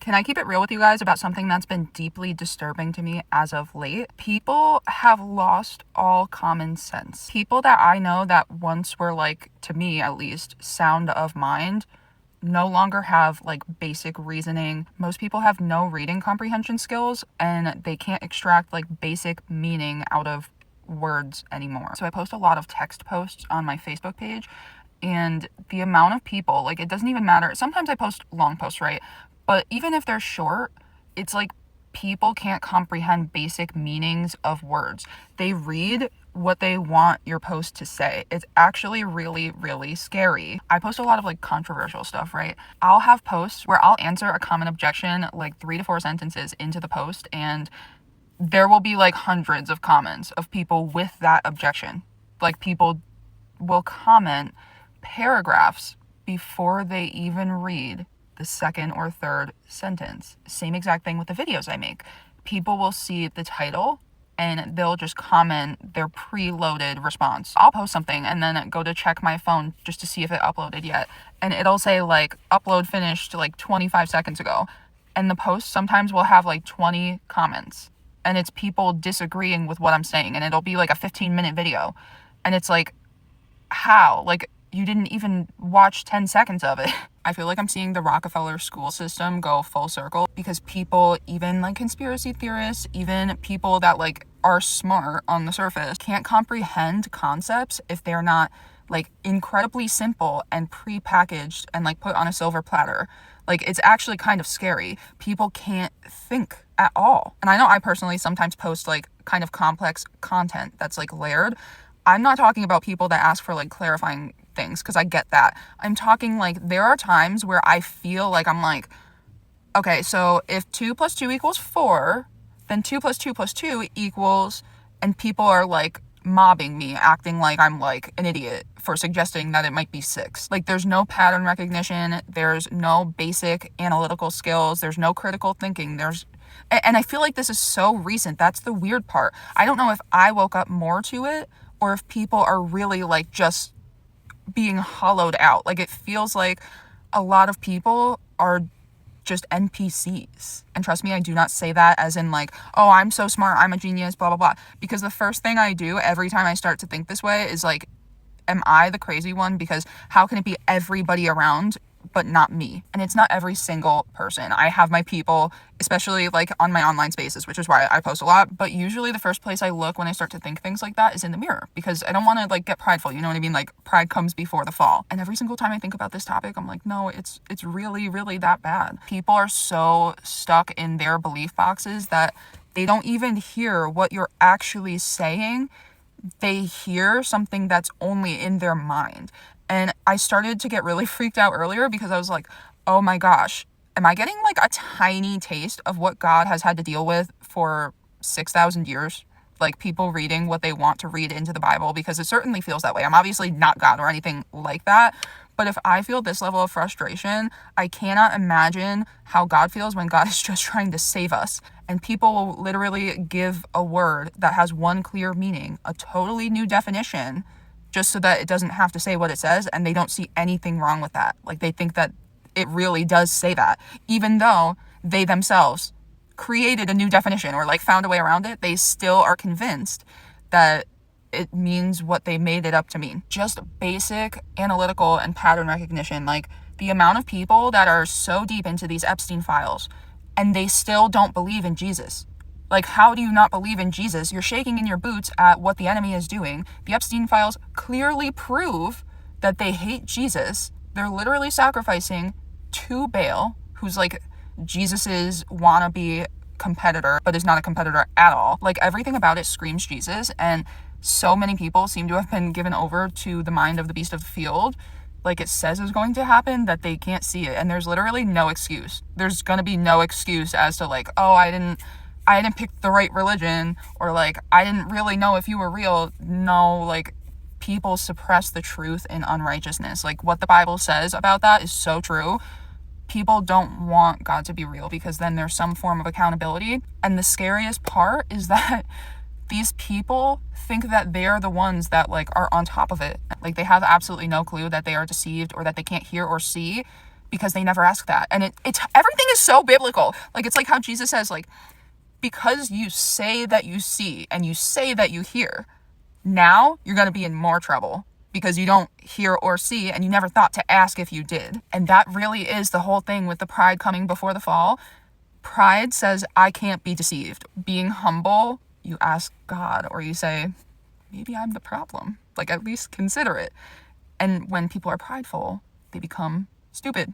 Can I keep it real with you guys about something that's been deeply disturbing to me as of late? People have lost all common sense. People that I know that once were like, to me at least, sound of mind, no longer have like basic reasoning. Most people have no reading comprehension skills, and they can't extract like basic meaning out of words anymore. So I post a lot of text posts on my Facebook page, and the amount of people, like, it doesn't even matter. Sometimes I post long posts, right? But even if they're short, it's like people can't comprehend basic meanings of words. They read what they want your post to say. It's actually really, really scary. I post a lot of like controversial stuff, right? I'll have posts where I'll answer a common objection like 3 to 4 sentences into the post, and there will be like hundreds of comments of people with that objection. Like, people will comment paragraphs before they even read the second or third sentence. Same exact thing with the videos I make. People will see the title and they'll just comment their preloaded response. I'll post something and then go to check my phone just to see if it uploaded yet, and it'll say like upload finished like 25 seconds ago, and the post sometimes will have like 20 comments, and it's people disagreeing with what I'm saying, and it'll be like a 15-minute video, and it's like, how? Like, you didn't even watch 10 seconds of it. I feel like I'm seeing the Rockefeller school system go full circle, because people, even like conspiracy theorists, even people that like are smart on the surface, can't comprehend concepts if they're not like incredibly simple and pre-packaged and like put on a silver platter. Like, it's actually kind of scary. People can't think at all. And I know I personally sometimes post like kind of complex content that's like layered. I'm not talking about people that ask for like clarifying things, because I get that. I'm talking like, there are times where I feel like I'm like, okay, so if 2 + 2 = 4, then 2 + 2 + 2 equals, and people are like mobbing me, acting like I'm like an idiot for suggesting that it might be 6. Like, there's no pattern recognition, there's no basic analytical skills, there's no critical thinking, and I feel like this is so recent. That's the weird part. I don't know if I woke up more to it, or if people are really like just being hollowed out. Like, it feels like a lot of people are just NPCs. And trust me, I do not say that as in like, oh, I'm so smart, I'm a genius, blah, blah, blah. Because the first thing I do every time I start to think this way is like, am I the crazy one? Because how can it be everybody around but not me? And it's not every single person. I have my people, especially like on my online spaces, which is why I post a lot. But usually the first place I look when I start to think things like that is in the mirror, because I don't want to like get prideful. You know what I mean? Like, pride comes before the fall. And every single time I think about this topic, I'm like, no, it's really, really that bad. People are so stuck in their belief boxes that they don't even hear what you're actually saying. They hear something that's only in their mind. And I started to get really freaked out earlier, because I was like, oh my gosh, am I getting like a tiny taste of what God has had to deal with for 6,000 years? Like, people reading what they want to read into the Bible, because it certainly feels that way. I'm obviously not God or anything like that. But if I feel this level of frustration, I cannot imagine how God feels when God is just trying to save us. And people will literally give a word that has one clear meaning, a totally new definition, just so that it doesn't have to say what it says, and they don't see anything wrong with that. Like, they think that it really does say that, even though they themselves created a new definition or like found a way around it. They still are convinced that it means what they made it up to mean. Just basic analytical and pattern recognition. Like, the amount of people that are so deep into these Epstein files and they still don't believe in Jesus. Like, how do you not believe in Jesus? You're shaking in your boots at what the enemy is doing. The Epstein files clearly prove that they hate Jesus. They're literally sacrificing to Baal, who's like Jesus's wannabe competitor, but is not a competitor at all. Like, everything about it screams Jesus, and so many people seem to have been given over to the mind of the beast of the field, like it says is going to happen, that they can't see it. And there's literally no excuse. There's gonna be no excuse as to like, oh, I didn't pick the right religion, or like, I didn't really know if you were real. No, like, people suppress the truth in unrighteousness. Like, what the Bible says about that is so true. People don't want God to be real, because then there's some form of accountability. And the scariest part is that these people think that they're the ones that like are on top of it. Like, they have absolutely no clue that they are deceived, or that they can't hear or see, because they never ask that. And it's everything is so biblical. Like, it's like how Jesus says, like, because you say that you see and you say that you hear, now you're going to be in more trouble because you don't hear or see and you never thought to ask if you did. And that really is the whole thing with the pride coming before the fall. Pride says, I can't be deceived. Being humble, you ask God, or you say, maybe I'm the problem. Like, at least consider it. And when people are prideful, they become stupid.